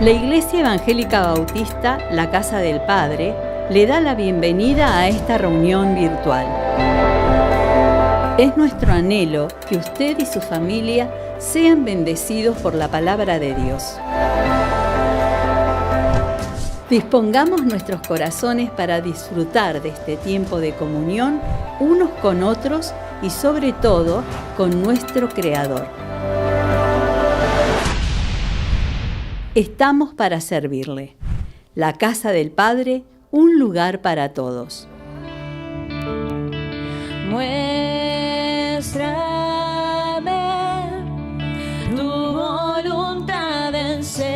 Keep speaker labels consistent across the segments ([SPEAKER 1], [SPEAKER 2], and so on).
[SPEAKER 1] La Iglesia Evangélica Bautista, la Casa del Padre, le da la bienvenida a esta reunión virtual. Es nuestro anhelo que usted y su familia sean bendecidos por la palabra de Dios. Dispongamos nuestros corazones para disfrutar de este tiempo de comunión unos con otros y sobre todo con nuestro Creador. Estamos para servirle. La Casa del Padre, un lugar para todos.
[SPEAKER 2] Muéstrame tu voluntad, enséñame,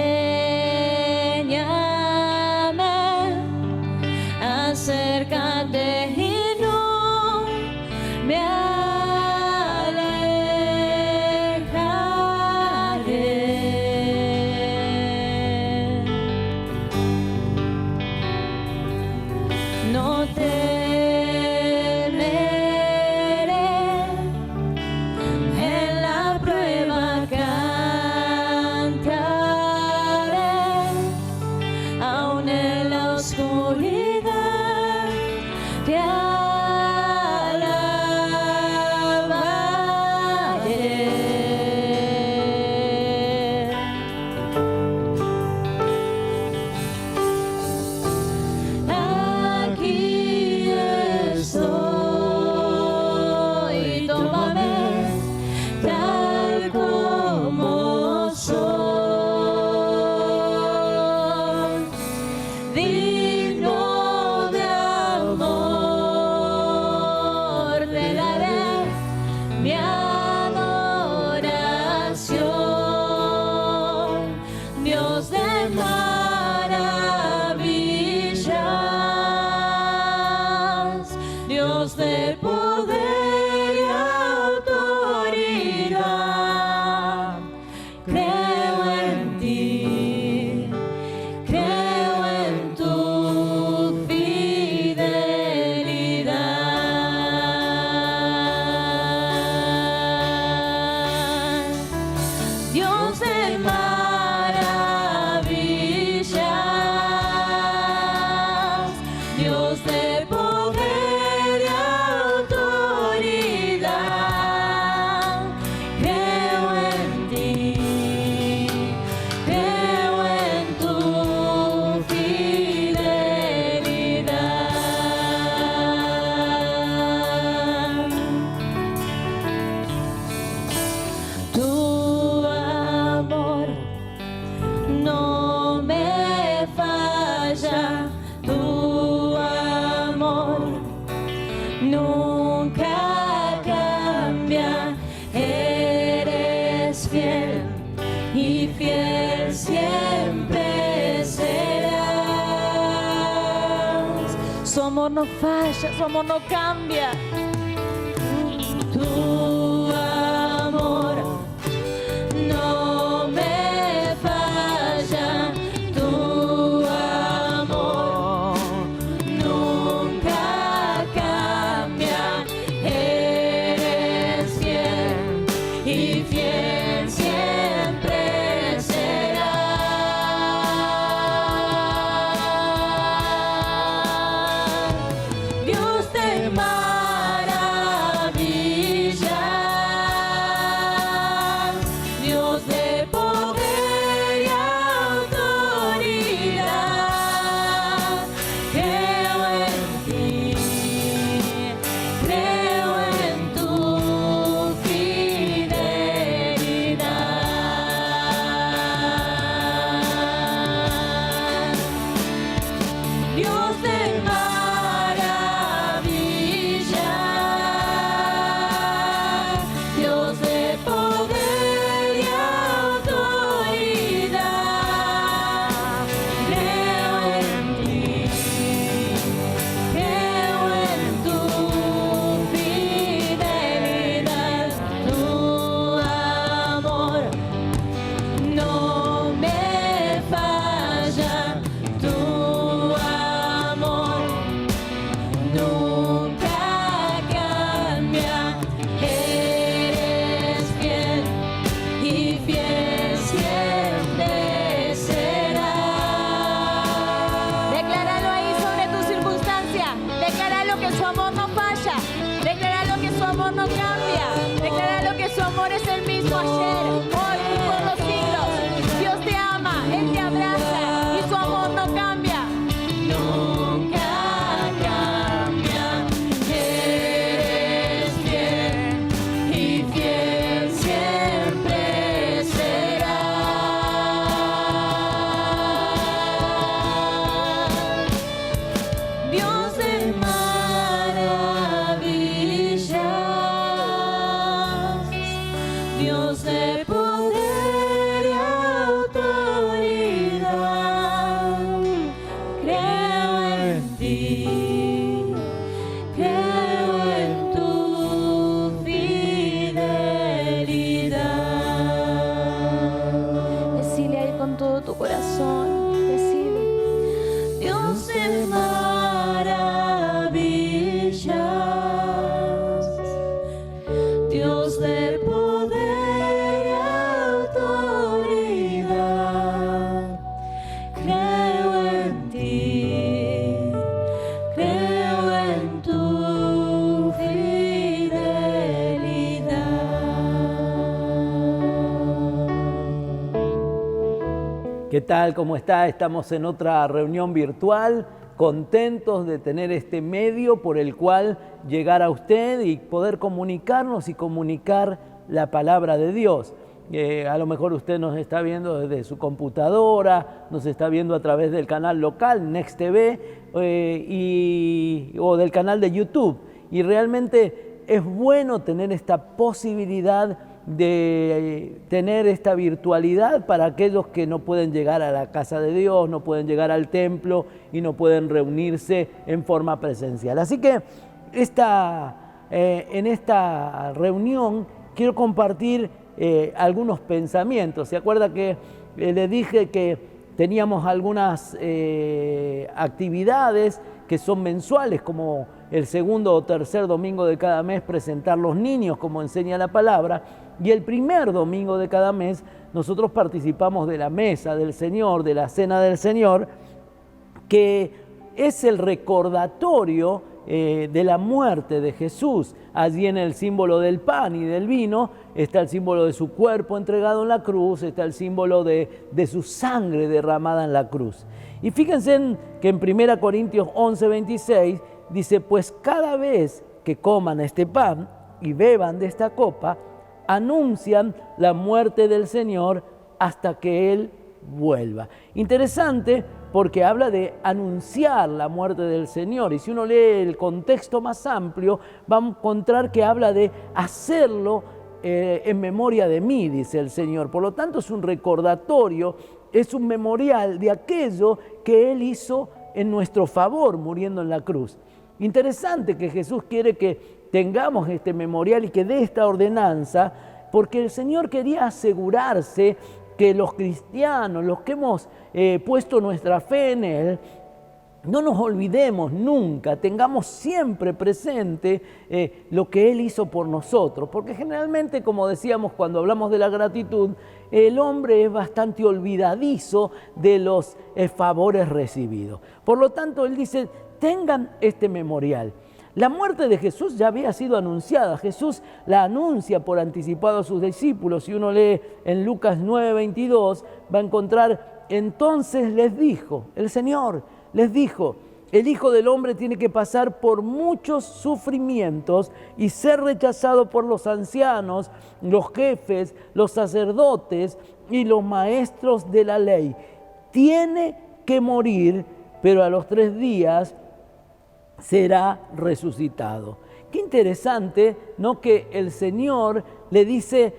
[SPEAKER 2] acércate y no me alejaré. No temeré, en la prueba cantaré, aún en la oscuridad te alabaré. Aquí estoy, tómame tal como soy, digno de amor, te daré mi adoración, Dios de maravillas, Dios de poder y autoridad. Creo en ti, creo en tu fidelidad. Dios de maravillas, Dios de poder y autoridad. Creo en ti, creo en tu fidelidad. Tu amor no me falla, tu amor nunca cambia, eres fiel y fiel siempre serás. Su amor no falla, su amor no cambia. Tu amor no me falla, tu amor nunca cambia, eres fiel y fiel siempre serás. Dios de maravillas, Dios de poder y autoridad. Creo en ti, creo en tu fidelidad. amor es el mismo ayer, hoy y por los siglos. Dios te ama, Él te abraza y su amor no cambia. Nunca cambia. Eres fiel y fiel siempre serás. Dios de maravillas, Dios de poder y autoridad. Creo en ti, creo en tu fidelidad. Decile a Él con todo tu corazón, decile: Dios de maravillas, Dios de poder y autoridad. Creo en ti, creo en tu fidelidad.
[SPEAKER 3] ¿Qué tal? ¿Cómo está? Estamos en otra reunión virtual, contentos de tener este medio por el cual llegar a usted y poder comunicarnos y comunicar la palabra de Dios. A lo mejor usted nos está viendo desde su computadora, nos está viendo a través del canal local, Next TV, o del canal de YouTube. Y realmente es bueno tener esta posibilidad de tener esta virtualidad para aquellos que no pueden llegar a la casa de Dios, no pueden llegar al templo y no pueden reunirse en forma presencial. Así que en esta reunión quiero compartir algunos pensamientos. ¿Se acuerda que le dije que teníamos algunas actividades que son mensuales, como el segundo o tercer domingo de cada mes presentar los niños como enseña la palabra, y el primer domingo de cada mes nosotros participamos de la mesa del Señor, de la cena del Señor, que es el recordatorio de la muerte de Jesús. Allí en el símbolo del pan y del vino está el símbolo de su cuerpo entregado en la cruz, está el símbolo de su sangre derramada en la cruz. Y fíjense que en 1 Corintios 11:26 dice: pues cada vez que coman este pan y beban de esta copa, anuncian la muerte del Señor hasta que Él vuelva. Interesante, porque habla de anunciar la muerte del Señor, y si uno lee el contexto más amplio va a encontrar que habla de hacerlo en memoria de mí, dice el Señor. Por lo tanto, es un recordatorio, es un memorial de aquello que Él hizo en nuestro favor muriendo en la cruz. Interesante que Jesús quiere que tengamos este memorial y que dé esta ordenanza, porque el Señor quería asegurarse que los cristianos, los que hemos puesto nuestra fe en Él, no nos olvidemos nunca, tengamos siempre presente lo que Él hizo por nosotros, porque generalmente, como decíamos cuando hablamos de la gratitud, el hombre es bastante olvidadizo de los favores recibidos. Por lo tanto, Él dice: tengan este memorial. La muerte de Jesús ya había sido anunciada. Jesús la anuncia por anticipado a sus discípulos. Si uno lee en Lucas 9:22, va a encontrar: entonces les dijo, el Señor les dijo, el Hijo del Hombre tiene que pasar por muchos sufrimientos y ser rechazado por los ancianos, los jefes, los sacerdotes y los maestros de la ley. Tiene que morir, pero a los 3 días será resucitado. Qué interesante, ¿no? Que el Señor le dice: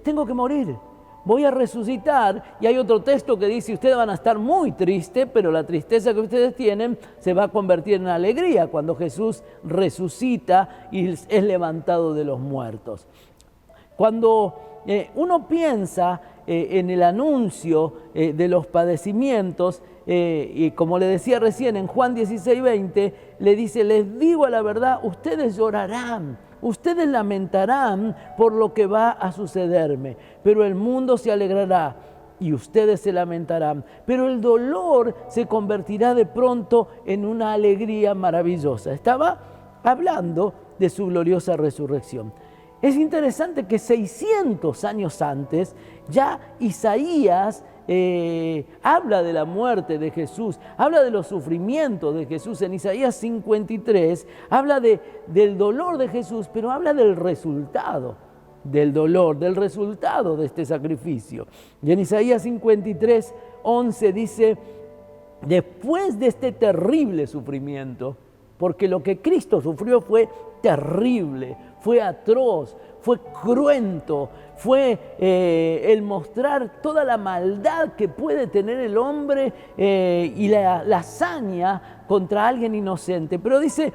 [SPEAKER 3] tengo que morir, voy a resucitar. Y hay otro texto que dice: ustedes van a estar muy tristes, pero la tristeza que ustedes tienen se va a convertir en alegría cuando Jesús resucita y es levantado de los muertos. Cuando uno piensa en el anuncio de los padecimientos, y como le decía recién en Juan 16:20, le dice: les digo la verdad, ustedes llorarán, ustedes lamentarán por lo que va a sucederme, pero el mundo se alegrará y ustedes se lamentarán, pero el dolor se convertirá de pronto en una alegría maravillosa. Estaba hablando de su gloriosa resurrección. es interesante que 600 años antes ya Isaías habla de la muerte de Jesús, habla de los sufrimientos de Jesús. En Isaías 53 habla del dolor de Jesús, pero habla del resultado del dolor, del resultado de este sacrificio. Y en Isaías 53, 11 dice: después de este terrible sufrimiento, porque lo que Cristo sufrió fue terrible, fue atroz, fue cruento, fue el mostrar toda la maldad que puede tener el hombre y la hazaña contra alguien inocente. Pero dice,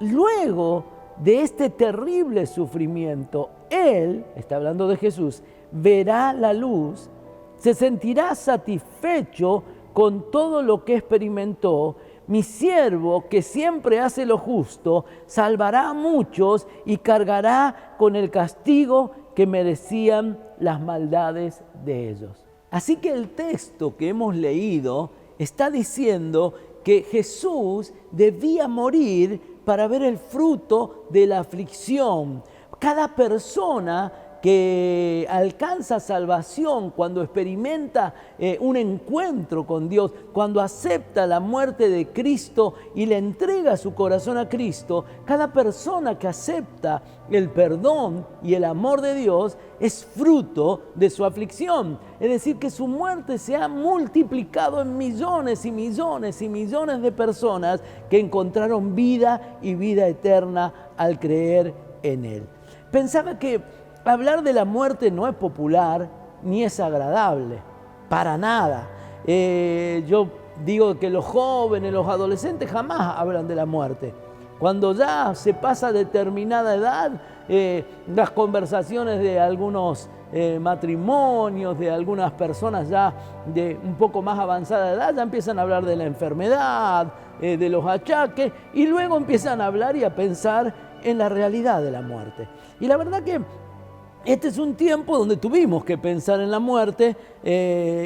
[SPEAKER 3] luego de este terrible sufrimiento, Él, está hablando de Jesús, verá la luz, se sentirá satisfecho con todo lo que experimentó. Mi siervo, que siempre hace lo justo, salvará a muchos y cargará con el castigo que merecían las maldades de ellos. Así que el texto que hemos leído está diciendo que Jesús debía morir para ver el fruto de la aflicción. Cada persona que alcanza salvación cuando experimenta un encuentro con Dios, cuando acepta la muerte de Cristo y le entrega su corazón a Cristo, cada persona que acepta el perdón y el amor de Dios es fruto de su aflicción. Es decir, que su muerte se ha multiplicado en millones y millones y millones de personas que encontraron vida y vida eterna al creer en Él. Pensaba que hablar de la muerte no es popular ni es agradable, para nada. Yo digo que los jóvenes, los adolescentes jamás hablan de la muerte. Cuando ya se pasa determinada edad, las conversaciones de algunos matrimonios, de algunas personas ya de un poco más avanzada edad, ya empiezan a hablar de la enfermedad, de los achaques, y luego empiezan a hablar y a pensar en la realidad de la muerte. Y la verdad que este es un tiempo donde tuvimos que pensar en la muerte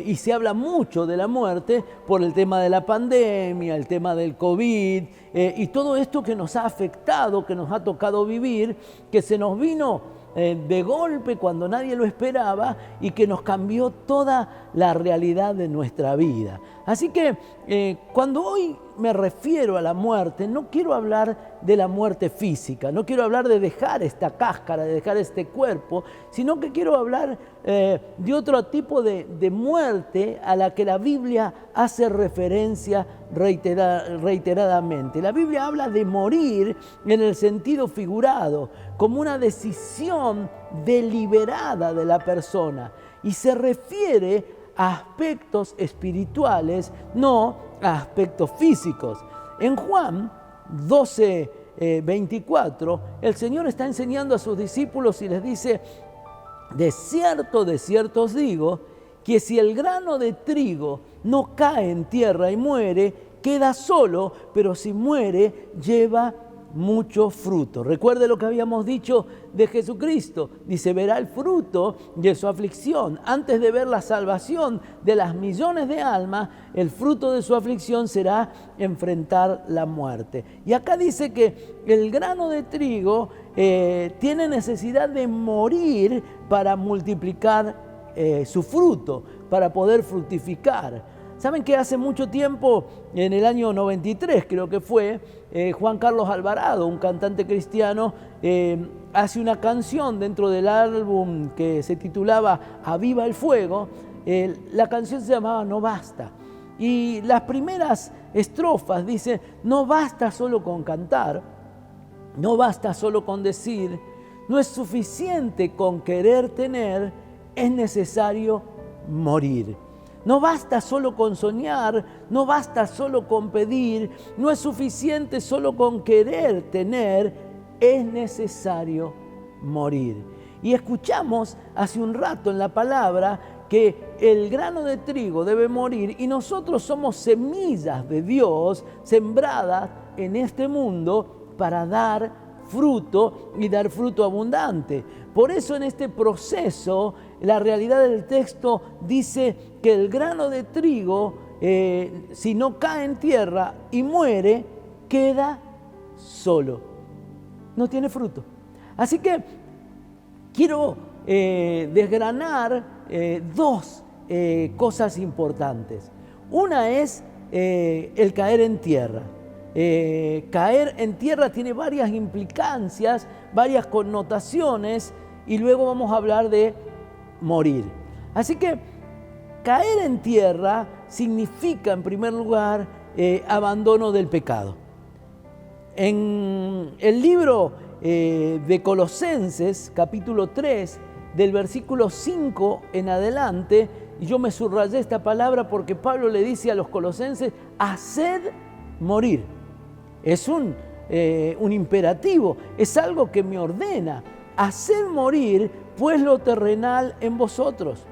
[SPEAKER 3] y se habla mucho de la muerte por el tema de la pandemia, el tema del COVID y todo esto que nos ha afectado, que nos ha tocado vivir, que se nos vino de golpe cuando nadie lo esperaba y que nos cambió toda la realidad de nuestra vida. Así que cuando hoy me refiero a la muerte, no quiero hablar de la muerte física, no quiero hablar de dejar esta cáscara, de dejar este cuerpo, sino que quiero hablar de otro tipo de muerte a la que la Biblia hace referencia reiteradamente. La Biblia habla de morir en el sentido figurado, como una decisión deliberada de la persona, y se refiere a aspectos espirituales, no a aspectos físicos. En Juan 12, 24, el Señor está enseñando a sus discípulos y les dice: de cierto os digo, que si el grano de trigo no cae en tierra y muere, queda solo, pero si muere, lleva mucho fruto. Recuerde lo que habíamos dicho de Jesucristo. Dice, verá el fruto de su aflicción. Antes de ver la salvación de las millones de almas, el fruto de su aflicción será enfrentar la muerte. Y acá dice que el grano de trigo tiene necesidad de morir para multiplicar su fruto, para poder fructificar. ¿Saben que hace mucho tiempo, en el año 93 creo que fue, Juan Carlos Alvarado, un cantante cristiano, hace una canción dentro del álbum que se titulaba Aviva el Fuego? La canción se llamaba No Basta. Y las primeras estrofas dicen: no basta solo con cantar, no basta solo con decir, no es suficiente con querer tener, es necesario morir. No basta solo con soñar, no basta solo con pedir, no es suficiente solo con querer tener, es necesario morir. Y escuchamos hace un rato en la palabra que el grano de trigo debe morir y nosotros somos semillas de Dios sembradas en este mundo para dar fruto y dar fruto abundante. Por eso en este proceso la realidad del texto dice que el grano de trigo, si no cae en tierra y muere, queda solo. No tiene fruto. Así que quiero desgranar dos cosas importantes. Una es el caer en tierra. Caer en tierra tiene varias implicancias, varias connotaciones, y luego vamos a hablar de morir. Así que caer en tierra significa, en primer lugar, abandono del pecado. En el libro de Colosenses, capítulo 3, del versículo 5 en adelante, y yo me subrayé esta palabra porque Pablo le dice a los colosenses: haced morir. Es un imperativo, es algo que me ordena. Haced morir pues lo terrenal en vosotros.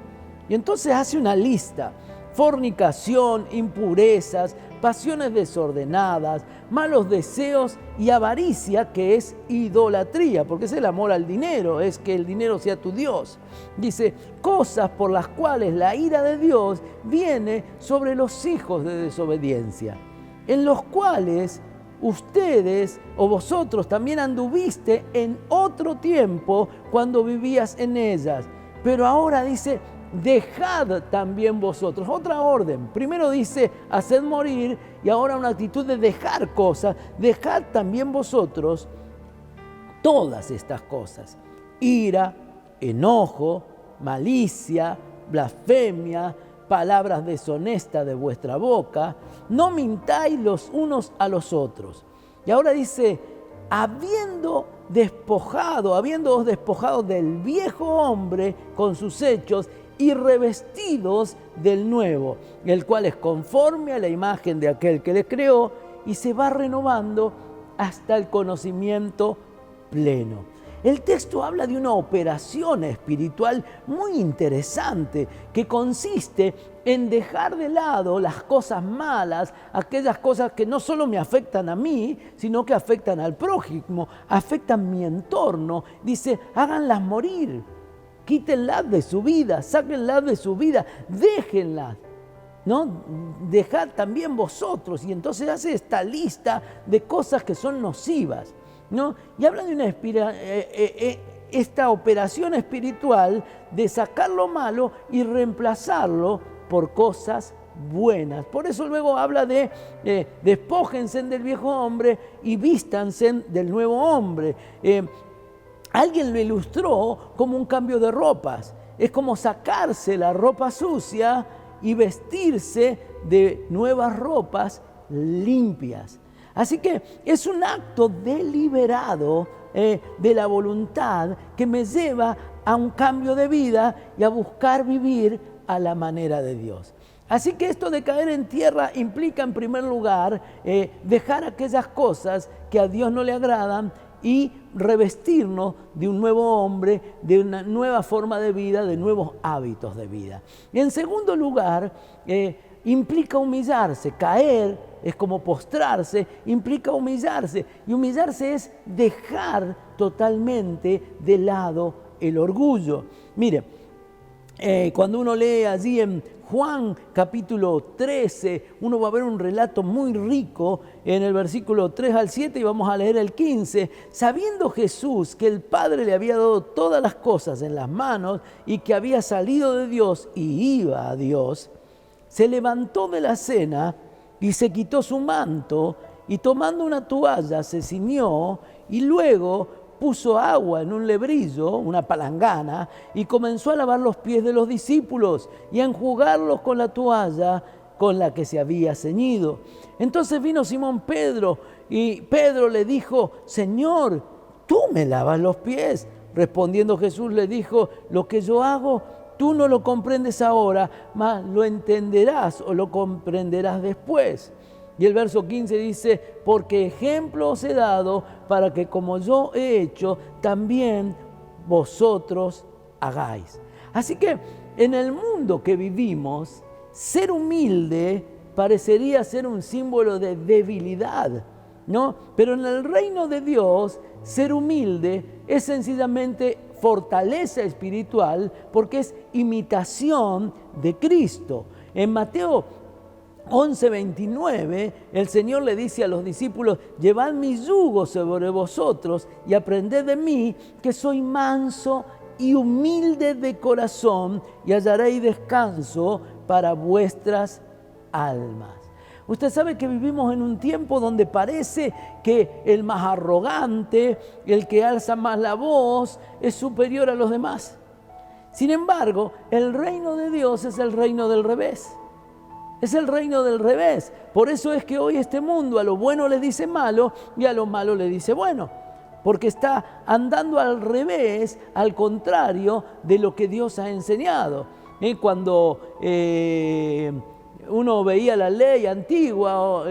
[SPEAKER 3] Y entonces hace una lista: fornicación, impurezas, pasiones desordenadas, malos deseos y avaricia, que es idolatría, porque es el amor al dinero, es que el dinero sea tu Dios. Dice, cosas por las cuales la ira de Dios viene sobre los hijos de desobediencia, en los cuales ustedes o vosotros también anduviste en otro tiempo cuando vivías en ellas. Pero ahora dice, dejad también vosotros. Otra orden. Primero dice, haced morir, y ahora una actitud de dejar cosas. Dejad también vosotros todas estas cosas: ira, enojo, malicia, blasfemia, palabras deshonestas de vuestra boca. No mintáis los unos a los otros. Y ahora dice, habiéndoos despojado del viejo hombre con sus hechos, y revestidos del nuevo, el cual es conforme a la imagen de aquel que le creó, y se va renovando hasta el conocimiento pleno. El texto habla de una operación espiritual muy interesante que consiste en dejar de lado las cosas malas, aquellas cosas que no solo me afectan a mí, sino que afectan al prójimo, afectan mi entorno. Dice, háganlas morir. Quítenlas de su vida, sáquenlas de su vida, déjenlas, ¿no? Dejad también vosotros. Y entonces hace esta lista de cosas que son nocivas, ¿no? Y habla de esta operación espiritual de sacar lo malo y reemplazarlo por cosas buenas. Por eso luego habla de despójense del viejo hombre y vístanse del nuevo hombre. Alguien lo ilustró como un cambio de ropas. Es como sacarse la ropa sucia y vestirse de nuevas ropas limpias. Así que es un acto deliberado de la voluntad que me lleva a un cambio de vida y a buscar vivir a la manera de Dios. Así que esto de caer en tierra implica, en primer lugar, dejar aquellas cosas que a Dios no le agradan y revestirnos de un nuevo hombre, de una nueva forma de vida, de nuevos hábitos de vida. Y en segundo lugar, implica humillarse. Caer es como postrarse, implica humillarse. Y humillarse es dejar totalmente de lado el orgullo. Mire, cuando uno lee allí en Juan capítulo 13, uno va a ver un relato muy rico en el versículo 3 al 7 y vamos a leer el 15. Sabiendo Jesús que el Padre le había dado todas las cosas en las manos y que había salido de Dios y iba a Dios, se levantó de la cena y se quitó su manto y tomando una toalla se ciñó y luego puso agua en un lebrillo, una palangana, y comenzó a lavar los pies de los discípulos y a enjugarlos con la toalla con la que se había ceñido. Entonces vino Simón Pedro y Pedro le dijo, Señor, ¿tú me lavas los pies? Respondiendo Jesús le dijo, lo que yo hago tú no lo comprendes ahora, mas lo entenderás o lo comprenderás después. Y el verso 15 dice, porque ejemplo os he dado para que como yo he hecho, también vosotros hagáis. Así que en el mundo que vivimos, ser humilde parecería ser un símbolo de debilidad, ¿no? Pero en el reino de Dios, ser humilde es sencillamente fortaleza espiritual porque es imitación de Cristo. En Mateo 11:29, el Señor le dice a los discípulos, llevad mi yugo sobre vosotros y aprended de mí, que soy manso y humildes de corazón, y hallaréis descanso para vuestras almas. Usted sabe que vivimos en un tiempo donde parece que el más arrogante, el que alza más la voz, es superior a los demás. Sin embargo, el reino de Dios es el reino del revés. Es el reino del revés. Por eso es que hoy este mundo a lo bueno le dice malo y a lo malo le dice bueno. Porque está andando al revés, al contrario de lo que Dios ha enseñado. Cuando uno veía la ley antigua,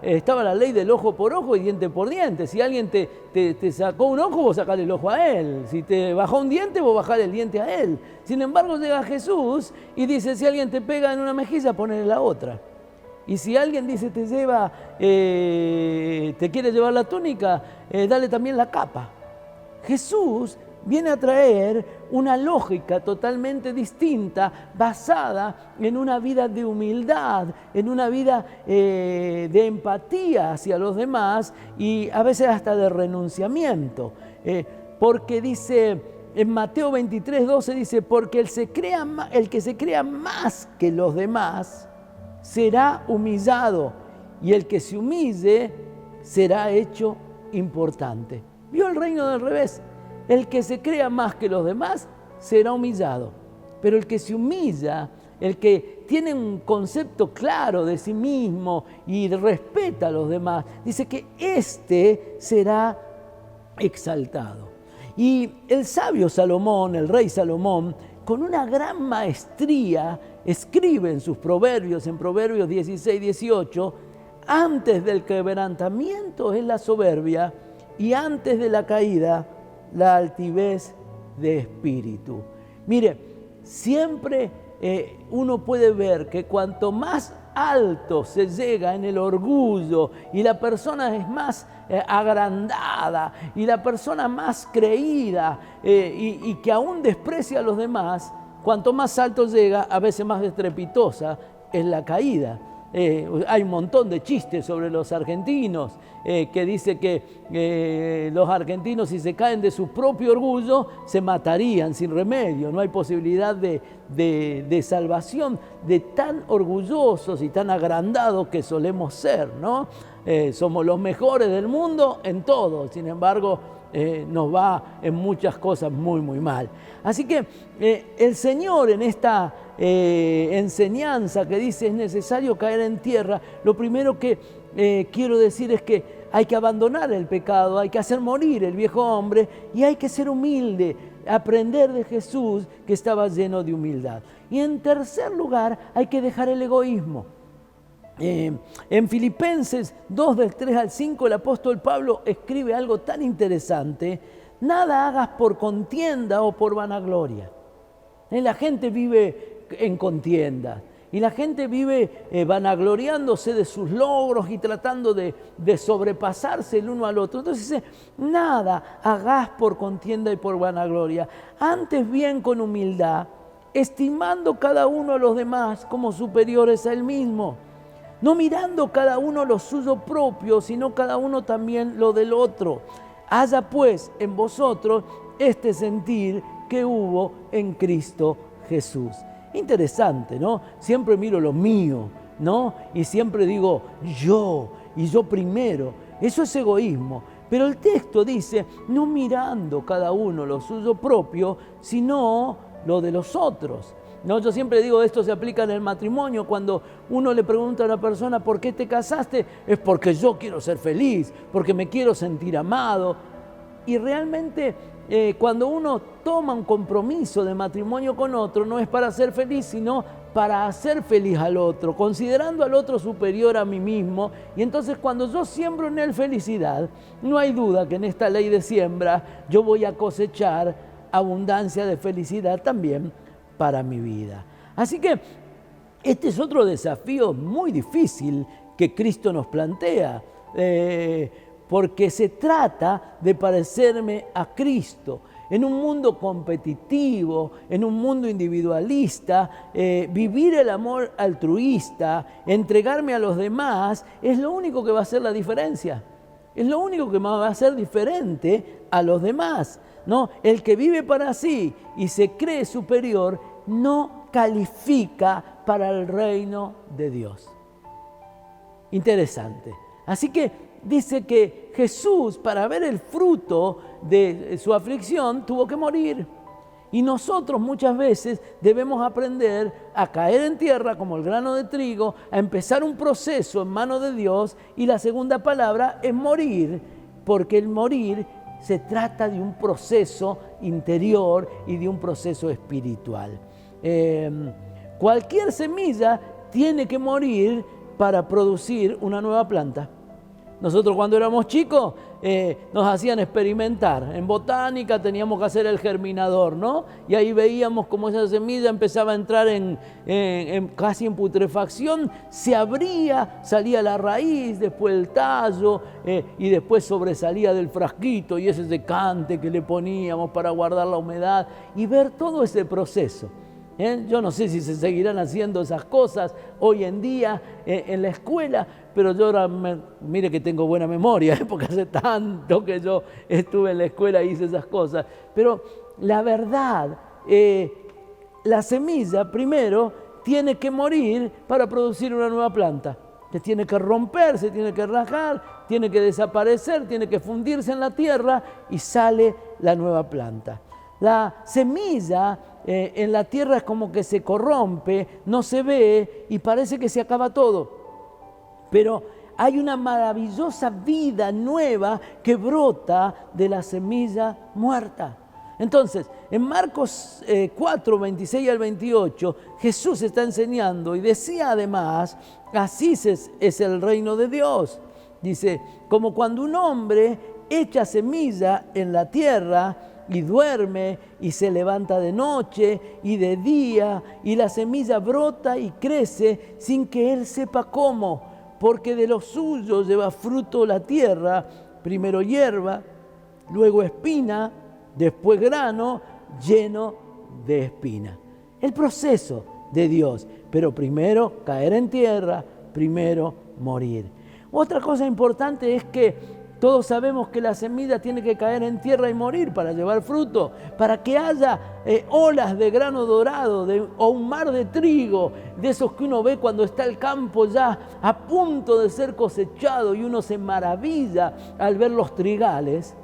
[SPEAKER 3] estaba la ley del ojo por ojo y diente por diente. Si alguien te sacó un ojo, vos sacale el ojo a él. Si te bajó un diente, vos bajale el diente a él. Sin embargo, llega Jesús y dice, si alguien te pega en una mejilla, ponele la otra. Y si alguien dice, te quiere llevar la túnica, dale también la capa. Jesús viene a traer una lógica totalmente distinta, basada en una vida de humildad, en una vida de empatía hacia los demás y a veces hasta de renunciamiento. Porque dice, en Mateo 23:12 dice, porque el que se crea más que los demás será humillado, y el que se humille será hecho importante. ¿Vio el reino del revés? El que se crea más que los demás será humillado, pero el que se humilla, el que tiene un concepto claro de sí mismo y respeta a los demás, dice que éste será exaltado. Y el sabio Salomón, el rey Salomón, con una gran maestría, escribe en sus proverbios, en Proverbios 16:18, antes del quebrantamiento es la soberbia y antes de la caída la altivez de espíritu. Mire, siempre uno puede ver que cuanto más alto se llega en el orgullo y la persona es más agrandada y la persona más creída y que aún desprecia a los demás, cuanto más alto llega, a veces más estrepitosa es la caída. Hay un montón de chistes sobre los argentinos que dice que los argentinos, si se caen de su propio orgullo, se matarían sin remedio. No hay posibilidad de salvación de tan orgullosos y tan agrandados que solemos ser, ¿no? Somos los mejores del mundo en todo, sin embargo, nos va en muchas cosas muy, muy mal. Así que el Señor en esta enseñanza que dice es necesario caer en tierra, lo primero que quiero decir es que hay que abandonar el pecado, hay que hacer morir el viejo hombre y hay que ser humilde, aprender de Jesús que estaba lleno de humildad. Y en tercer lugar, hay que dejar el egoísmo. En Filipenses 2, del 3 al 5, el apóstol Pablo escribe algo tan interesante: nada hagas por contienda o por vanagloria. La gente vive en contienda y la gente vive vanagloriándose de sus logros y tratando de sobrepasarse el uno al otro. Entonces dice, nada hagas por contienda y por vanagloria, antes bien con humildad, estimando cada uno a los demás como superiores a él mismo, no mirando cada uno lo suyo propio, sino cada uno también lo del otro. Haya pues en vosotros este sentir que hubo en Cristo Jesús. Interesante, ¿no? Siempre miro lo mío, ¿no? Y siempre digo yo, y yo primero. Eso es egoísmo. Pero el texto dice, no mirando cada uno lo suyo propio, sino lo de los otros. No, yo siempre digo, esto se aplica en el matrimonio. Cuando uno le pregunta a una persona, ¿por qué te casaste? Es porque yo quiero ser feliz, porque me quiero sentir amado. Y realmente cuando uno toma un compromiso de matrimonio con otro, no es para ser feliz, sino para hacer feliz al otro, considerando al otro superior a mí mismo. Y entonces cuando yo siembro en él felicidad, no hay duda que en esta ley de siembra yo voy a cosechar abundancia de felicidad también para mi vida. Así que este es otro desafío muy difícil que Cristo nos plantea, porque se trata de parecerme a Cristo. En un mundo competitivo, en un mundo individualista, vivir el amor altruista, entregarme a los demás, es lo único que va a hacer la diferencia. Es lo único que me va a hacer diferente a los demás. ¿no? El que vive para sí y se cree superior no califica para el reino de Dios. Interesante. Así que dice que Jesús, para ver el fruto de su aflicción, tuvo que morir. Y nosotros muchas veces debemos aprender a caer en tierra como el grano de trigo, a empezar un proceso en manos de Dios, y la segunda palabra es morir, porque el morir se trata de un proceso interior y de un proceso espiritual. Cualquier semilla tiene que morir para producir una nueva planta. Nosotros cuando éramos chicos nos hacían experimentar. En botánica teníamos que hacer el germinador, ¿no? Y ahí veíamos cómo esa semilla empezaba a entrar casi en putrefacción, se abría, salía la raíz, después el tallo y después sobresalía del frasquito y ese secante que le poníamos para guardar la humedad y ver todo ese proceso. Yo no sé si se seguirán haciendo esas cosas hoy en día en la escuela, pero yo ahora, mire que tengo buena memoria, porque hace tanto que yo estuve en la escuela y hice esas cosas. Pero la verdad, la semilla primero tiene que morir para producir una nueva planta. Que tiene que romperse, tiene que rajar, tiene que desaparecer, tiene que fundirse en la tierra y sale la nueva planta. La semilla en la tierra es como que se corrompe, no se ve y parece que se acaba todo. Pero hay una maravillosa vida nueva que brota de la semilla muerta. Entonces, en Marcos 4, 26 al 28, Jesús está enseñando y decía además, así es el reino de Dios. Dice, como cuando un hombre echa semilla en la tierra y duerme y se levanta de noche y de día y la semilla brota y crece sin que él sepa cómo, porque de lo suyo lleva fruto la tierra, primero hierba, luego espina, después grano lleno de espina. El proceso de Dios, pero primero caer en tierra, primero morir. Otra cosa importante es que todos sabemos que la semilla tiene que caer en tierra y morir para llevar fruto, para que haya olas de grano dorado o un mar de trigo, de esos que uno ve cuando está el campo ya a punto de ser cosechado y uno se maravilla al ver los trigales.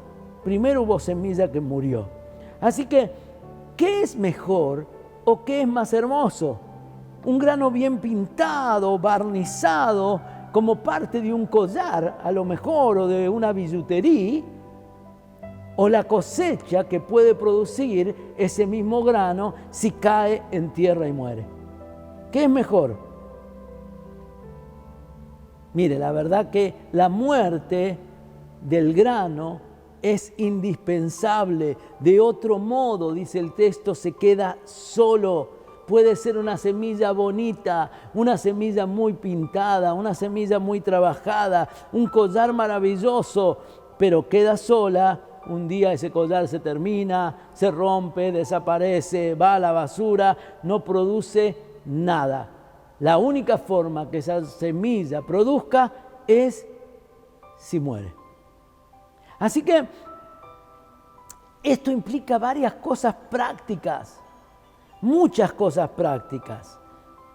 [SPEAKER 3] Primero hubo semilla que murió. Así que, ¿qué es mejor o qué es más hermoso? Un grano bien pintado, barnizado, como parte de un collar, a lo mejor, o de una billutería, o la cosecha que puede producir ese mismo grano si cae en tierra y muere. ¿Qué es mejor? Mire, la verdad que la muerte del grano es indispensable. De otro modo, dice el texto, se queda solo. Puede ser una semilla bonita, una semilla muy pintada, una semilla muy trabajada, un collar maravilloso, pero queda sola. Un día ese collar se termina, se rompe, desaparece, va a la basura, no produce nada. La única forma que esa semilla produzca es si muere. Así que esto implica varias cosas prácticas. Muchas cosas prácticas.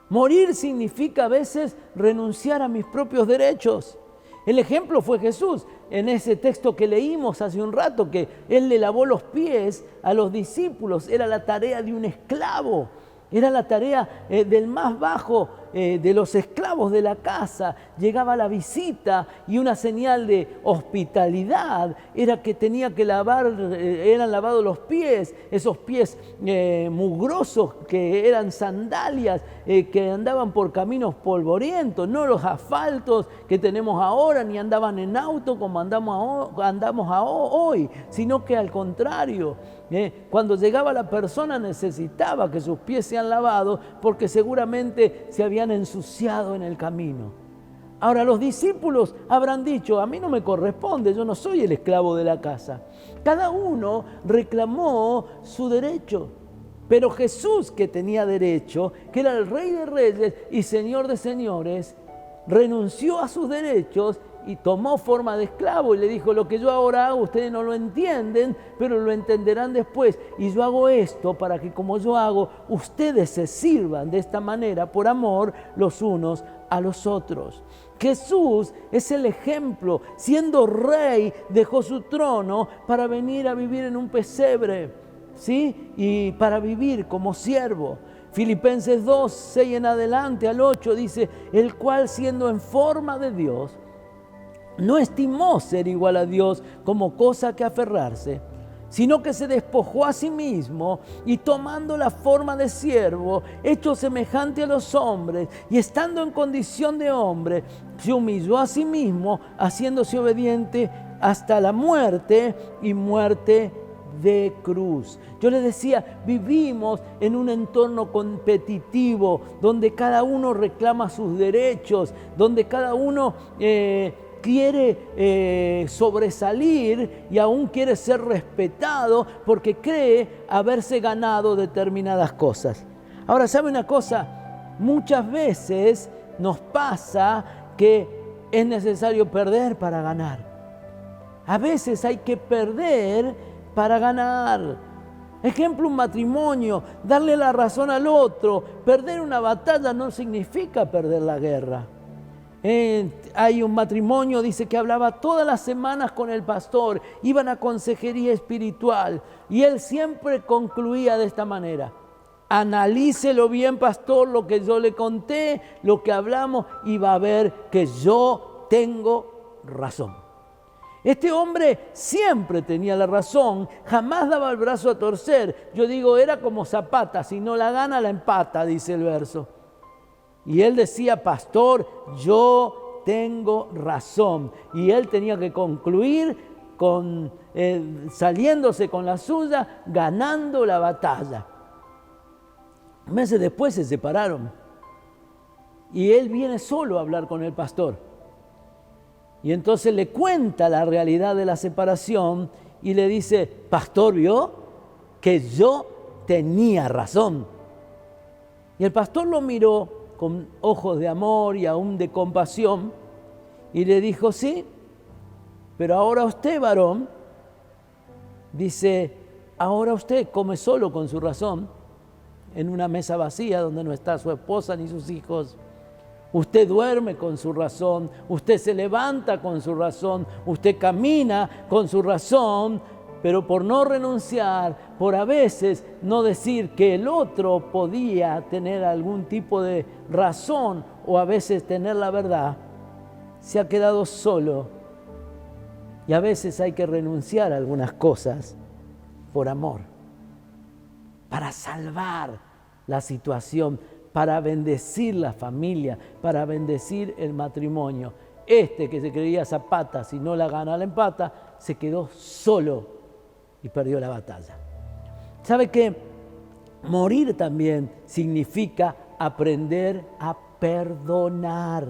[SPEAKER 3] Morir significa a veces renunciar a mis propios derechos. El ejemplo fue Jesús. En ese texto que leímos hace un rato, que Él le lavó los pies a los discípulos, era la tarea de un esclavo. Era la tarea del más bajo de los esclavos de la casa. Llegaba la visita y una señal de hospitalidad era que tenía que eran lavados los pies, esos pies mugrosos que eran sandalias, que andaban por caminos polvorientos, no los asfaltos que tenemos ahora, ni andaban en auto como andamos hoy, sino que al contrario. Cuando llegaba la persona necesitaba que sus pies sean lavados porque seguramente se habían ensuciado en el camino. Ahora los discípulos habrán dicho, a mí no me corresponde, yo no soy el esclavo de la casa. Cada uno reclamó su derecho, pero Jesús, que tenía derecho, que era el Rey de Reyes y Señor de Señores, renunció a sus derechos y tomó forma de esclavo y le dijo, lo que yo ahora hago ustedes no lo entienden, pero lo entenderán después. Y yo hago esto para que como yo hago, ustedes se sirvan de esta manera por amor los unos a los otros. Jesús es el ejemplo. Siendo rey, dejó su trono para venir a vivir en un pesebre, ¿sí? Y para vivir como siervo. Filipenses 2, 6 en adelante al 8 dice, el cual siendo en forma de Dios, no estimó ser igual a Dios como cosa que aferrarse, sino que se despojó a sí mismo y tomando la forma de siervo, hecho semejante a los hombres, y estando en condición de hombre, se humilló a sí mismo, haciéndose obediente hasta la muerte y muerte de cruz. Yo les decía, vivimos en un entorno competitivo, donde cada uno reclama sus derechos, donde cada uno quiere sobresalir y aún quiere ser respetado porque cree haberse ganado determinadas cosas. Ahora, ¿sabe una cosa? Muchas veces nos pasa que es necesario perder para ganar. A veces hay que perder para ganar. Ejemplo, un matrimonio, darle la razón al otro. Perder una batalla no significa perder la guerra. Hay un matrimonio, dice, que hablaba todas las semanas con el pastor, iban a consejería espiritual y él siempre concluía de esta manera: analícelo bien, pastor, lo que yo le conté, lo que hablamos, y va a ver que yo tengo razón. Este hombre siempre tenía la razón, jamás daba el brazo a torcer. Yo digo, era como Zapata, si no la gana, la empata, dice el verso. Y él decía, pastor, yo tengo razón. Y él tenía que concluir saliéndose con la suya, ganando la batalla. Meses después se separaron. Y él viene solo a hablar con el pastor. Y entonces le cuenta la realidad de la separación y le dice, pastor, ¿vio? Que yo tenía razón. Y el pastor lo miró con ojos de amor y aún de compasión y le dijo, sí, pero ahora usted, varón, dice, ahora usted come solo con su razón en una mesa vacía donde no está su esposa ni sus hijos. Usted duerme con su razón, usted se levanta con su razón, usted camina con su razón, pero por no renunciar, por a veces no decir que el otro podía tener algún tipo de razón o a veces tener la verdad, se ha quedado solo. Y a veces hay que renunciar a algunas cosas por amor, para salvar la situación, para bendecir la familia, para bendecir el matrimonio. Este que se creía Zapata, si no la gana la empata, se quedó solo y perdió la batalla. ¿Sabe qué? Morir también significa aprender a perdonar.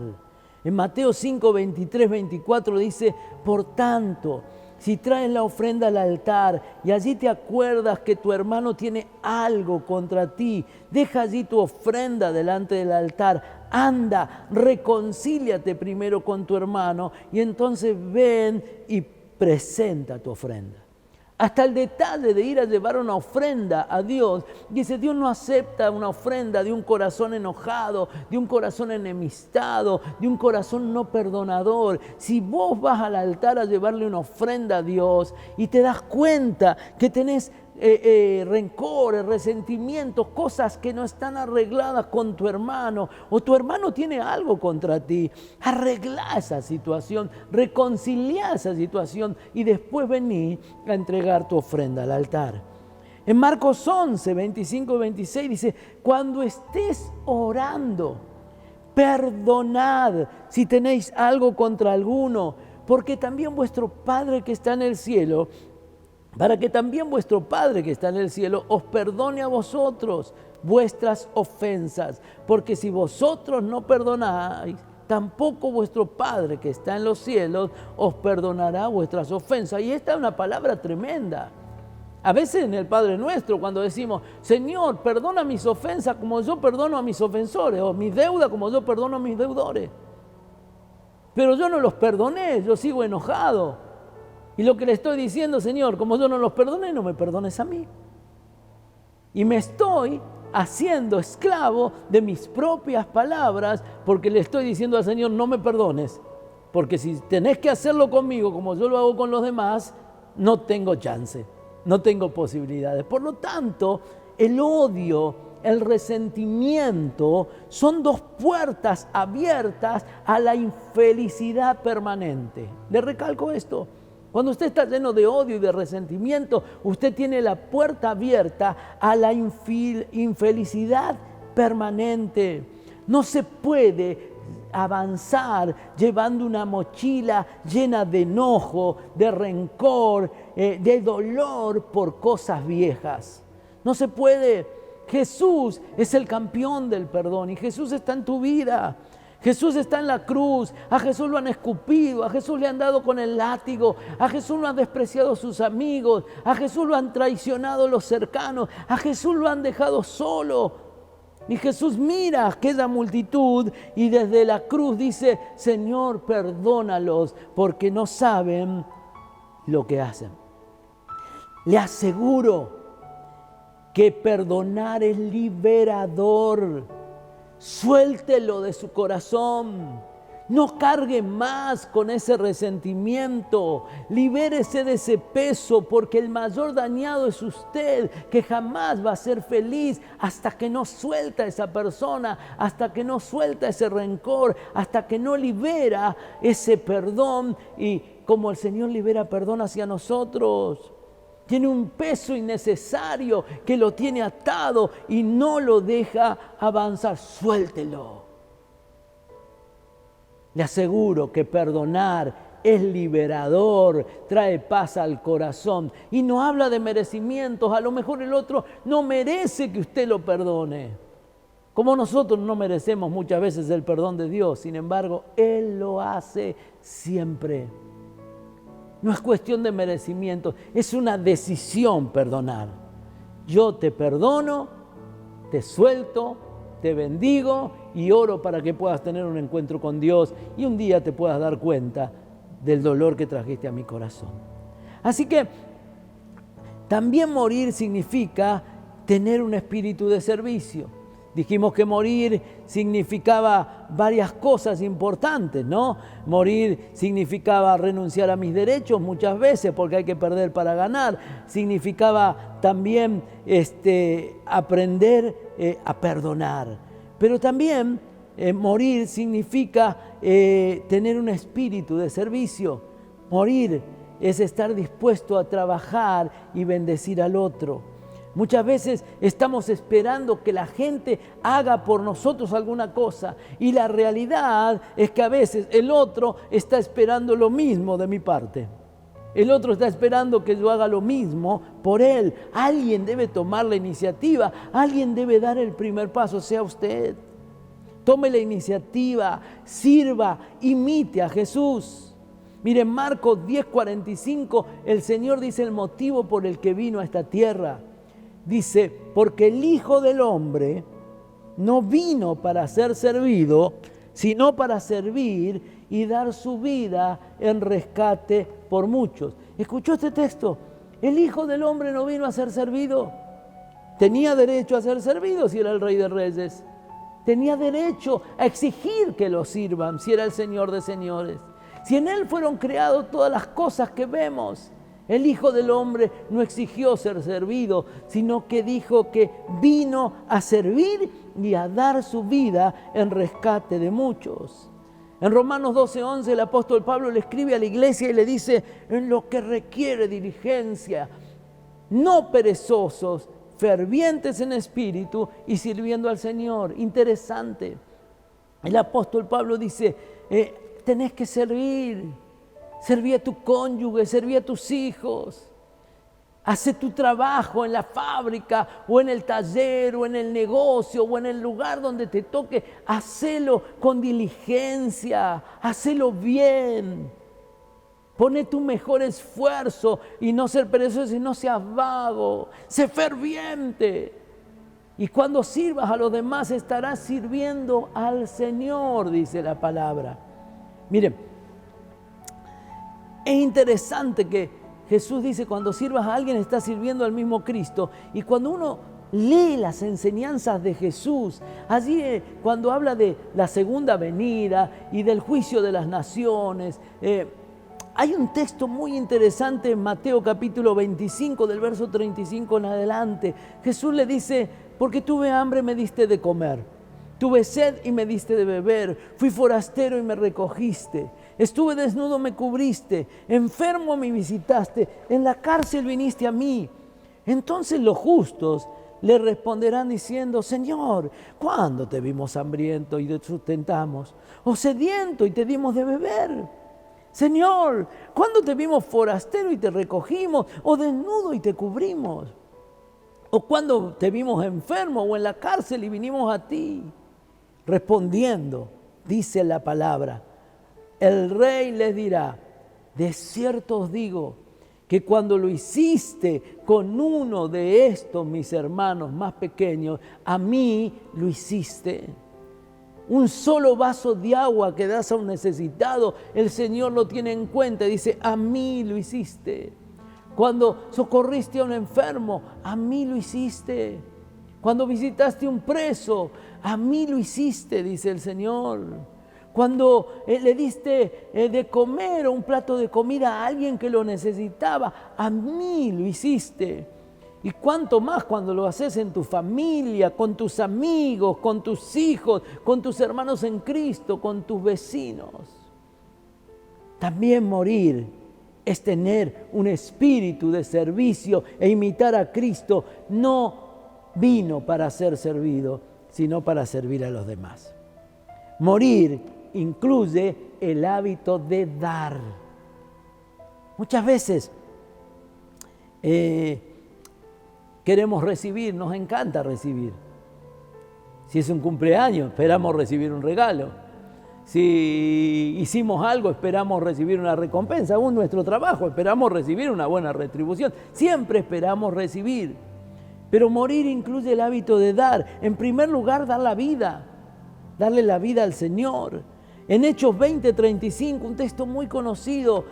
[SPEAKER 3] En Mateo 5, 23, 24 dice, por tanto, si traes la ofrenda al altar y allí te acuerdas que tu hermano tiene algo contra ti, deja allí tu ofrenda delante del altar, anda, reconcíliate primero con tu hermano y entonces ven y presenta tu ofrenda. Hasta el detalle de ir a llevar una ofrenda a Dios. Dice, Dios no acepta una ofrenda de un corazón enojado, de un corazón enemistado, de un corazón no perdonador. Si vos vas al altar a llevarle una ofrenda a Dios y te das cuenta que tenés rencores, resentimientos, cosas que no están arregladas con tu hermano, o tu hermano tiene algo contra ti, arregla esa situación, reconcilia esa situación y después vení a entregar tu ofrenda al altar. En Marcos 11, 25 y 26 dice, cuando estés orando, perdonad si tenéis algo contra alguno, porque también vuestro Padre que está en el cielo, para que también vuestro Padre que está en el cielo os perdone a vosotros vuestras ofensas, porque si vosotros no perdonáis, tampoco vuestro Padre que está en los cielos os perdonará vuestras ofensas. Y esta es una palabra tremenda. A veces en el Padre Nuestro, cuando decimos, Señor, perdona mis ofensas como yo perdono a mis ofensores, o mis deudas como yo perdono a mis deudores. pero yo no los perdoné, yo sigo enojado. Y lo que le estoy diciendo, Señor, como yo no los perdoné, no me perdones a mí. Y me estoy haciendo esclavo de mis propias palabras porque le estoy diciendo al Señor, no me perdones. Porque si tenés que hacerlo conmigo como yo lo hago con los demás, no tengo chance, no tengo posibilidades. Por lo tanto, el odio, el resentimiento son dos puertas abiertas a la infelicidad permanente. Le recalco esto. Cuando usted está lleno de odio y de resentimiento, usted tiene la puerta abierta a la infelicidad permanente. No se puede avanzar llevando una mochila llena de enojo, de rencor, de dolor por cosas viejas. No se puede. Jesús es el campeón del perdón y Jesús está en tu vida. Jesús está en la cruz, a Jesús lo han escupido, a Jesús le han dado con el látigo, a Jesús lo han despreciado sus amigos, a Jesús lo han traicionado los cercanos, a Jesús lo han dejado solo. Y Jesús mira a aquella multitud y desde la cruz dice, Señor, perdónalos porque no saben lo que hacen. Le aseguro que perdonar es liberador. Suéltelo de su corazón. No cargue más con ese resentimiento. Libérese de ese peso porque el mayor dañado es usted, que jamás va a ser feliz hasta que no suelta a esa persona, hasta que no suelta ese rencor, hasta que no libera ese perdón. Y como el Señor libera perdón hacia nosotros, tiene un peso innecesario que lo tiene atado y no lo deja avanzar. Suéltelo. Le aseguro que perdonar es liberador, trae paz al corazón. Y no habla de merecimientos. A lo mejor el otro no merece que usted lo perdone. Como nosotros no merecemos muchas veces el perdón de Dios, sin embargo, Él lo hace siempre. No es cuestión de merecimiento, es una decisión perdonar. Yo te perdono, te suelto, te bendigo y oro para que puedas tener un encuentro con Dios y un día te puedas dar cuenta del dolor que trajiste a mi corazón. Así que también morir significa tener un espíritu de servicio. Dijimos que morir significaba varias cosas importantes, ¿no? Morir significaba renunciar a mis derechos muchas veces porque hay que perder para ganar. Significaba también aprender a perdonar. Pero también morir significa tener un espíritu de servicio. Morir es estar dispuesto a trabajar y bendecir al otro. Muchas veces estamos esperando que la gente haga por nosotros alguna cosa y la realidad es que a veces el otro está esperando lo mismo de mi parte. El otro está esperando que yo haga lo mismo por él. Alguien debe tomar la iniciativa, alguien debe dar el primer paso, sea usted. Tome la iniciativa, sirva, imite a Jesús. Miren, Marcos 10:45, el Señor dice el motivo por el que vino a esta tierra. Dice, porque el Hijo del Hombre no vino para ser servido, sino para servir y dar su vida en rescate por muchos. ¿Escuchó este texto? El Hijo del Hombre no vino a ser servido. Tenía derecho a ser servido si era el Rey de Reyes. Tenía derecho a exigir que lo sirvan si era el Señor de señores. Si en Él fueron creadas todas las cosas que vemos. El Hijo del Hombre no exigió ser servido, sino que dijo que vino a servir y a dar su vida en rescate de muchos. En Romanos 12:11 el apóstol Pablo le escribe a la iglesia y le dice, en lo que requiere diligencia, no perezosos, fervientes en espíritu y sirviendo al Señor. Interesante. El apóstol Pablo dice, tenés que servir. Serví a tu cónyuge, serví a tus hijos. Hace tu trabajo en la fábrica o en el taller o en el negocio o en el lugar donde te toque. Hacelo con diligencia, hacelo bien. Pone tu mejor esfuerzo y no ser perezoso y no seas vago. Sé ferviente. Y cuando sirvas a los demás estarás sirviendo al Señor, dice la palabra. Miren, es interesante que Jesús dice, cuando sirvas a alguien, estás sirviendo al mismo Cristo. Y cuando uno lee las enseñanzas de Jesús, allí cuando habla de la segunda venida y del juicio de las naciones, hay un texto muy interesante en Mateo capítulo 25, del verso 35 en adelante. Jesús le dice, porque tuve hambre me diste de comer, tuve sed y me diste de beber, fui forastero y me recogiste, estuve desnudo me cubriste, enfermo me visitaste, en la cárcel viniste a mí. Entonces los justos le responderán diciendo, Señor, ¿cuándo te vimos hambriento y te sustentamos? ¿O sediento y te dimos de beber? Señor, ¿cuándo te vimos forastero y te recogimos? ¿O desnudo y te cubrimos? ¿O cuándo te vimos enfermo o en la cárcel y vinimos a ti? Respondiendo, dice la palabra, el rey les dirá, de cierto os digo, que cuando lo hiciste con uno de estos mis hermanos más pequeños, a mí lo hiciste. Un solo vaso de agua que das a un necesitado, el Señor lo tiene en cuenta y dice, a mí lo hiciste. Cuando socorriste a un enfermo, a mí lo hiciste. Cuando visitaste a un preso, a mí lo hiciste, dice el Señor. Cuando le diste de comer o un plato de comida a alguien que lo necesitaba, a mí lo hiciste. Y cuánto más cuando lo haces en tu familia, con tus amigos, con tus hijos, con tus hermanos en Cristo, con tus vecinos. También morir es tener un espíritu de servicio e imitar a Cristo. No vino para ser servido, sino para servir a los demás. Morir incluye el hábito de dar. Muchas veces queremos recibir, nos encanta recibir. Si es un cumpleaños, esperamos recibir un regalo. Si hicimos algo, esperamos recibir una recompensa. Aún nuestro trabajo, esperamos recibir una buena retribución. Siempre esperamos recibir. Pero morir incluye el hábito de dar. En primer lugar, dar la vida. Darle la vida al Señor. En Hechos 20:35, un texto muy conocido,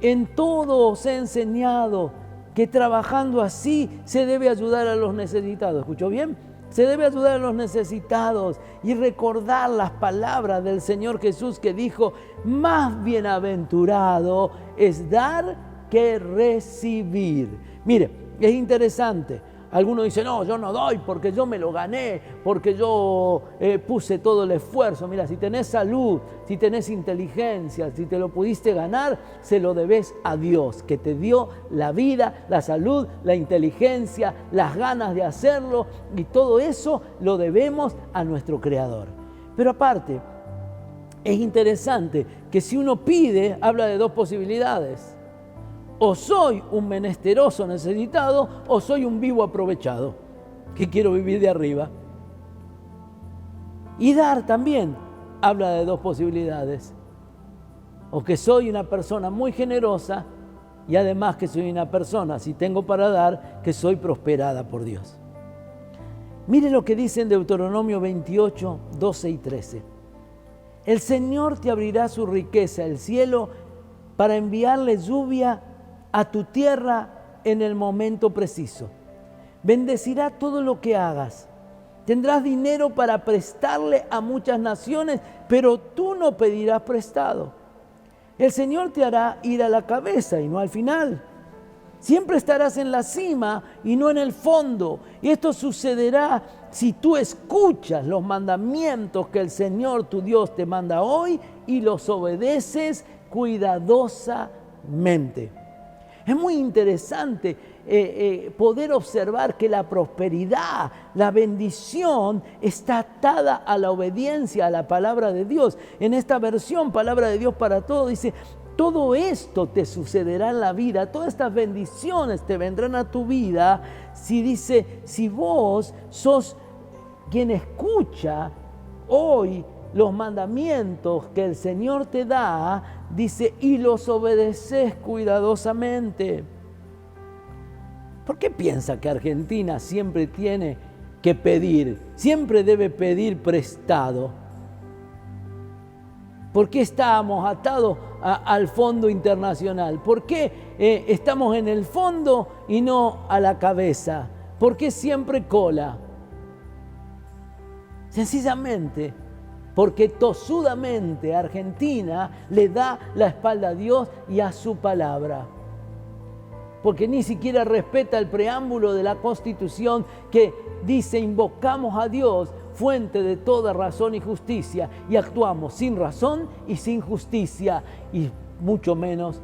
[SPEAKER 3] en todo os he enseñado que trabajando así se debe ayudar a los necesitados. ¿Escuchó bien? Se debe ayudar a los necesitados y recordar las palabras del Señor Jesús que dijo, más bienaventurado es dar que recibir. Mire, es interesante. Algunos dicen, no, yo no doy porque yo me lo gané, porque yo puse todo el esfuerzo. Mira, si tenés salud, si tenés inteligencia, si te lo pudiste ganar, se lo debes a Dios, que te dio la vida, la salud, la inteligencia, las ganas de hacerlo, y todo eso lo debemos a nuestro Creador. Pero aparte, es interesante que si uno pide, habla de dos posibilidades. O soy un menesteroso necesitado o soy un vivo aprovechado, que quiero vivir de arriba. Y dar también habla de dos posibilidades. O que soy una persona muy generosa y además que soy una persona, si tengo para dar, que soy prosperada por Dios. Mire lo que dice en Deuteronomio 28, 12 y 13. El Señor te abrirá su riqueza, el cielo, para enviarle lluvia a tu tierra en el momento preciso. Bendecirá todo lo que hagas. Tendrás dinero para prestarle a muchas naciones, pero tú no pedirás prestado. El Señor te hará ir a la cabeza y no al final. Siempre estarás en la cima y no en el fondo. Y esto sucederá si tú escuchas los mandamientos que el Señor tu Dios te manda hoy y los obedeces cuidadosamente. Es muy interesante poder observar que la prosperidad, la bendición está atada a la obediencia a la palabra de Dios. En esta versión, Palabra de Dios para Todos, dice, todo esto te sucederá en la vida, todas estas bendiciones te vendrán a tu vida, si vos sos quien escucha hoy los mandamientos que el Señor te da, dice, y los obedeces cuidadosamente. ¿Por qué piensa que Argentina siempre tiene que pedir, siempre debe pedir prestado? ¿Por qué estamos atados al fondo internacional? ¿Por qué estamos en el fondo y no a la cabeza? ¿Por qué siempre cola? Sencillamente, porque tosudamente Argentina le da la espalda a Dios y a su palabra. Porque ni siquiera respeta el preámbulo de la Constitución que dice: invocamos a Dios, fuente de toda razón y justicia, y actuamos sin razón y sin justicia, y mucho menos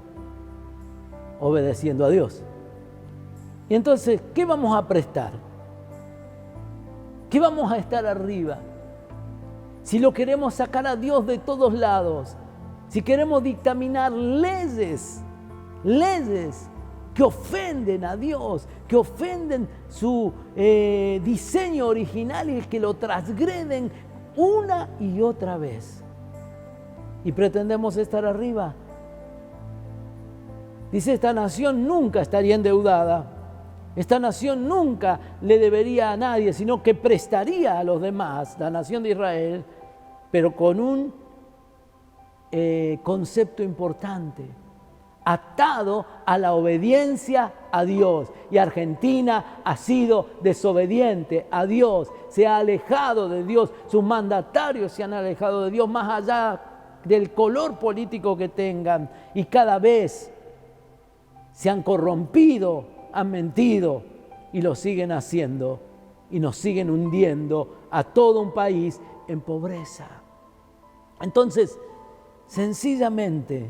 [SPEAKER 3] obedeciendo a Dios. Y entonces, ¿qué vamos a prestar? ¿Qué vamos a estar arriba? Si lo queremos sacar a Dios de todos lados, si queremos dictaminar leyes que ofenden a Dios, que ofenden su diseño original y que lo transgreden una y otra vez, y pretendemos estar arriba. Dice: esta nación nunca estaría endeudada, esta nación nunca le debería a nadie, sino que prestaría a los demás, la nación de Israel, pero con un concepto importante: atado a la obediencia a Dios. Y Argentina ha sido desobediente a Dios, se ha alejado de Dios, sus mandatarios se han alejado de Dios, más allá del color político que tengan, y cada vez se han corrompido, han mentido, y lo siguen haciendo, y nos siguen hundiendo a todo un país en pobreza. Entonces, sencillamente,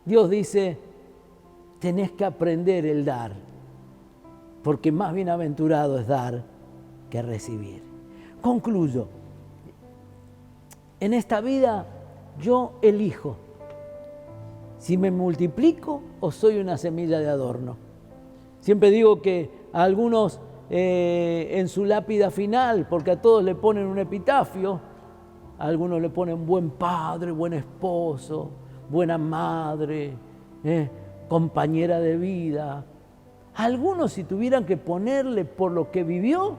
[SPEAKER 3] Dios dice: tenés que aprender el dar, porque más bienaventurado es dar que recibir. Concluyo. En esta vida yo elijo si me multiplico o soy una semilla de adorno. Siempre digo que a algunos en su lápida final, porque a todos le ponen un epitafio, a algunos le ponen buen padre, buen esposo, buena madre, compañera de vida. Algunos, si tuvieran que ponerle por lo que vivió,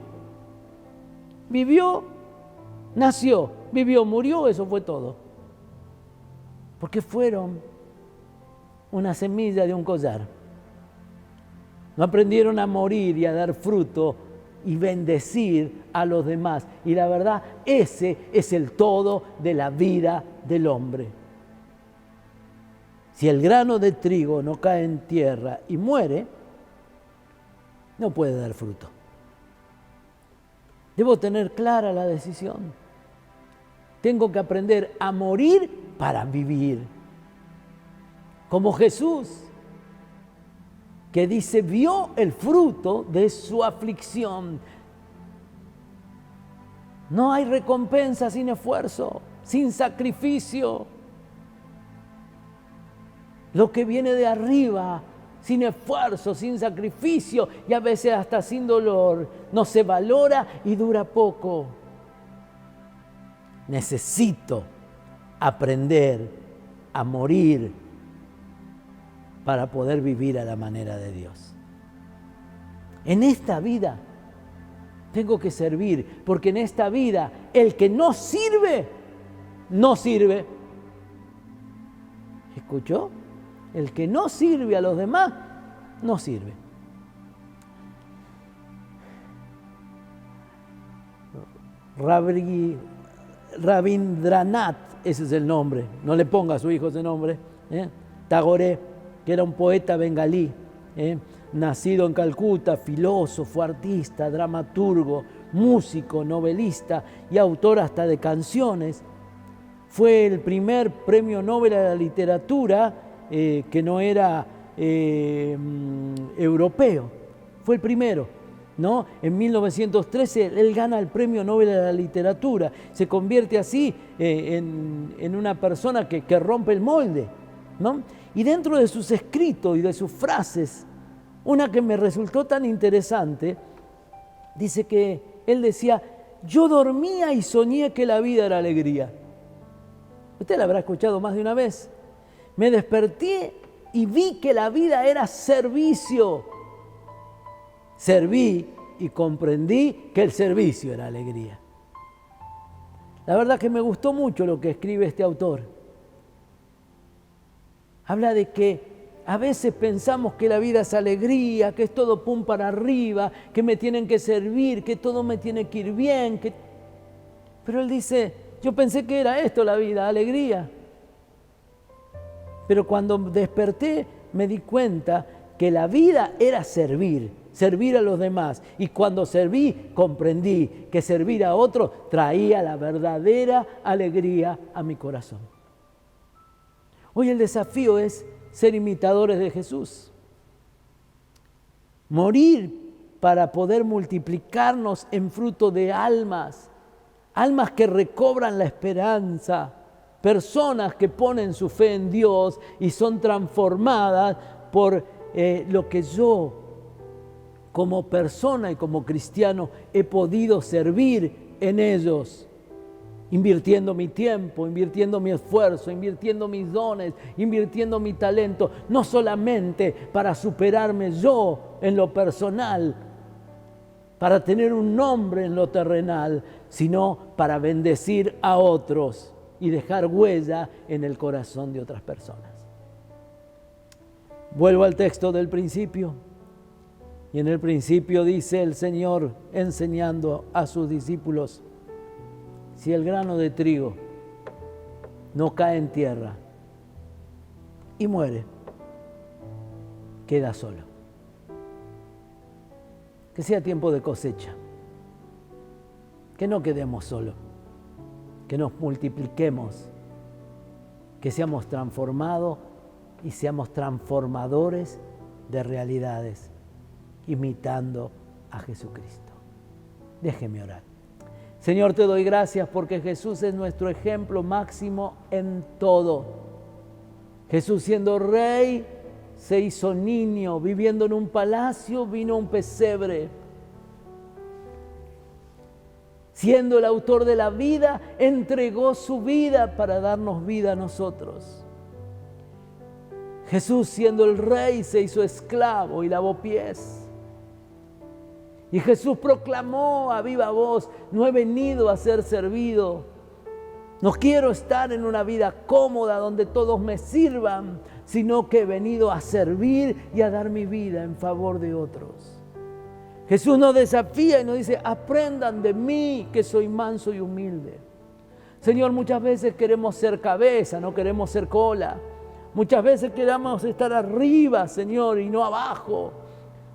[SPEAKER 3] nació, vivió, murió, eso fue todo. Porque fueron una semilla de un collar. No aprendieron a morir y a dar fruto y bendecir a los demás. Y la verdad, ese es el todo de la vida del hombre. Si el grano de trigo no cae en tierra y muere, no puede dar fruto. Debo tener clara la decisión. Tengo que aprender a morir para vivir. Como Jesús, que dice: vio el fruto de su aflicción. No hay recompensa sin esfuerzo, sin sacrificio. Lo que viene de arriba, sin esfuerzo, sin sacrificio y a veces hasta sin dolor, no se valora y dura poco. Necesito aprender a morir para poder vivir a la manera de Dios. En esta vida tengo que servir, porque en esta vida el que no sirve, no sirve. ¿Escuchó? El que no sirve a los demás, no sirve. Rabindranath, ese es el nombre, no le ponga a su hijo ese nombre, Tagore, que era un poeta bengalí, nacido en Calcuta, filósofo, artista, dramaturgo, músico, novelista y autor hasta de canciones. Fue el primer premio Nobel a la literatura que no era europeo. Fue el primero, ¿no? En 1913 él gana el premio Nobel a la literatura. Se convierte así en una persona que rompe el molde, ¿no? Y dentro de sus escritos y de sus frases, una que me resultó tan interesante, dice que él decía: yo dormía y soñé que la vida era alegría. Usted la habrá escuchado más de una vez. Me desperté y vi que la vida era servicio. Serví y comprendí que el servicio era alegría. La verdad que me gustó mucho lo que escribe este autor. Habla de que a veces pensamos que la vida es alegría, que es todo pum para arriba, que me tienen que servir, que todo me tiene que ir bien. Pero él dice, yo pensé que era esto la vida, alegría. Pero cuando desperté me di cuenta que la vida era servir a los demás. Y cuando serví, comprendí que servir a otros traía la verdadera alegría a mi corazón. Hoy el desafío es ser imitadores de Jesús. Morir para poder multiplicarnos en fruto de almas que recobran la esperanza, personas que ponen su fe en Dios y son transformadas por lo que yo, como persona y como cristiano, he podido servir en ellos, invirtiendo mi tiempo, invirtiendo mi esfuerzo, invirtiendo mis dones, invirtiendo mi talento, no solamente para superarme yo en lo personal, para tener un nombre en lo terrenal, sino para bendecir a otros y dejar huella en el corazón de otras personas. Vuelvo al texto del principio. Y en el principio dice el Señor enseñando a sus discípulos, si el grano de trigo no cae en tierra y muere, queda solo. Que sea tiempo de cosecha, que no quedemos solos, que nos multipliquemos, que seamos transformados y seamos transformadores de realidades, imitando a Jesucristo. Déjeme orar. Señor, te doy gracias porque Jesús es nuestro ejemplo máximo en todo. Jesús, siendo rey, se hizo niño, viviendo en un palacio, vino a un pesebre. Siendo el autor de la vida, entregó su vida para darnos vida a nosotros. Jesús, siendo el rey, se hizo esclavo y lavó pies. Y Jesús proclamó a viva voz, no he venido a ser servido. No quiero estar en una vida cómoda donde todos me sirvan, sino que he venido a servir y a dar mi vida en favor de otros. Jesús nos desafía y nos dice, aprendan de mí que soy manso y humilde. Señor, muchas veces queremos ser cabeza, no queremos ser cola. Muchas veces queremos estar arriba, Señor, y no abajo.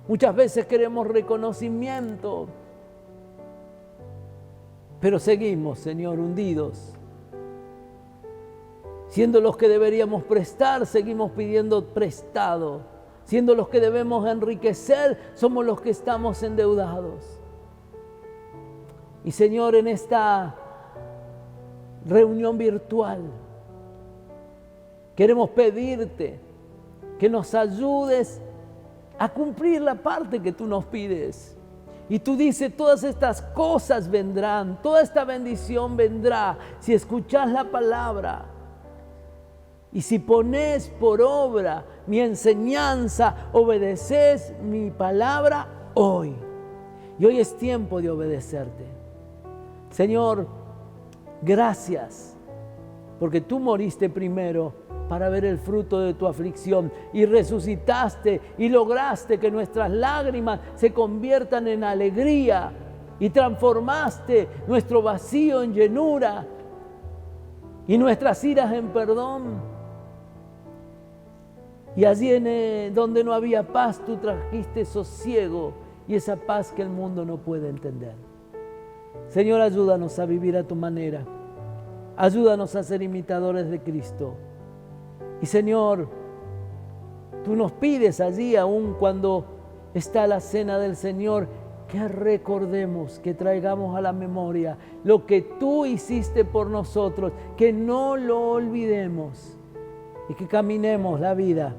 [SPEAKER 3] Muchas veces queremos reconocimiento, pero seguimos, Señor, hundidos. Siendo los que deberíamos prestar, seguimos pidiendo prestado. Siendo los que debemos enriquecer, somos los que estamos endeudados. Y Señor, en esta reunión virtual, queremos pedirte que nos ayudes a cumplir la parte que tú nos pides. Y tú dices, todas estas cosas vendrán, toda esta bendición vendrá si escuchas la palabra. Y si pones por obra mi enseñanza, obedeces mi palabra hoy. Y hoy es tiempo de obedecerte. Señor, gracias, porque tú moriste primero para ver el fruto de tu aflicción y resucitaste y lograste que nuestras lágrimas se conviertan en alegría y transformaste nuestro vacío en llenura y nuestras iras en perdón. Y allí donde no había paz, tú trajiste sosiego y esa paz que el mundo no puede entender. Señor, ayúdanos a vivir a tu manera. Ayúdanos a ser imitadores de Cristo. Y Señor, tú nos pides allí, aún cuando está la cena del Señor, que recordemos, que traigamos a la memoria lo que tú hiciste por nosotros, que no lo olvidemos y que caminemos la vida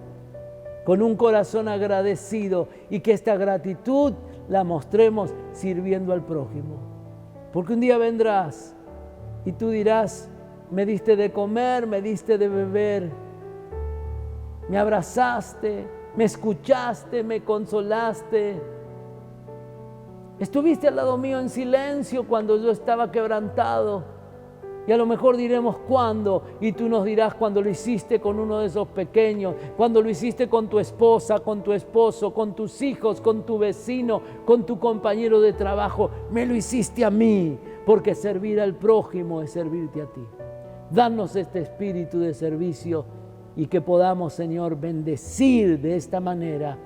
[SPEAKER 3] con un corazón agradecido y que esta gratitud la mostremos sirviendo al prójimo. Porque un día vendrás y tú dirás, me diste de comer, me diste de beber, me abrazaste, me escuchaste, me consolaste. Estuviste al lado mío en silencio cuando yo estaba quebrantado. Y a lo mejor diremos cuándo, y tú nos dirás cuando lo hiciste con uno de esos pequeños, cuando lo hiciste con tu esposa, con tu esposo, con tus hijos, con tu vecino, con tu compañero de trabajo. Me lo hiciste a mí, porque servir al prójimo es servirte a ti. Danos este espíritu de servicio y que podamos, Señor, bendecir de esta manera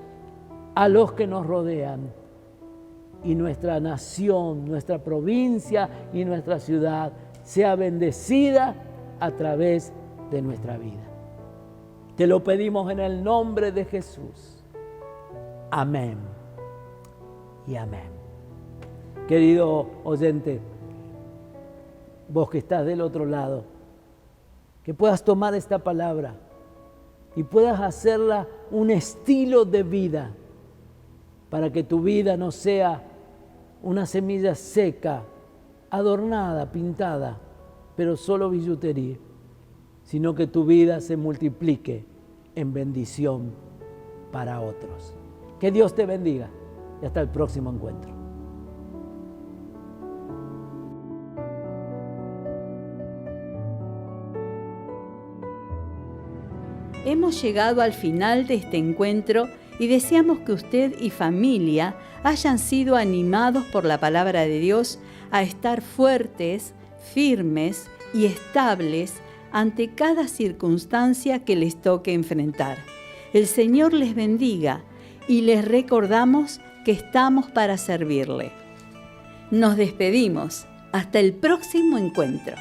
[SPEAKER 3] a los que nos rodean, y nuestra nación, nuestra provincia y nuestra ciudad sea bendecida a través de nuestra vida. Te lo pedimos en el nombre de Jesús. Amén y amén. Querido oyente, vos que estás del otro lado, que puedas tomar esta palabra y puedas hacerla un estilo de vida, para que tu vida no sea una semilla seca, adornada, pintada, pero solo billutería, sino que tu vida se multiplique en bendición para otros. Que Dios te bendiga y hasta el próximo encuentro.
[SPEAKER 1] Hemos llegado al final de este encuentro y deseamos que usted y familia hayan sido animados por la palabra de Dios a estar fuertes, firmes y estables ante cada circunstancia que les toque enfrentar. El Señor les bendiga y les recordamos que estamos para servirle. Nos despedimos. Hasta el próximo encuentro.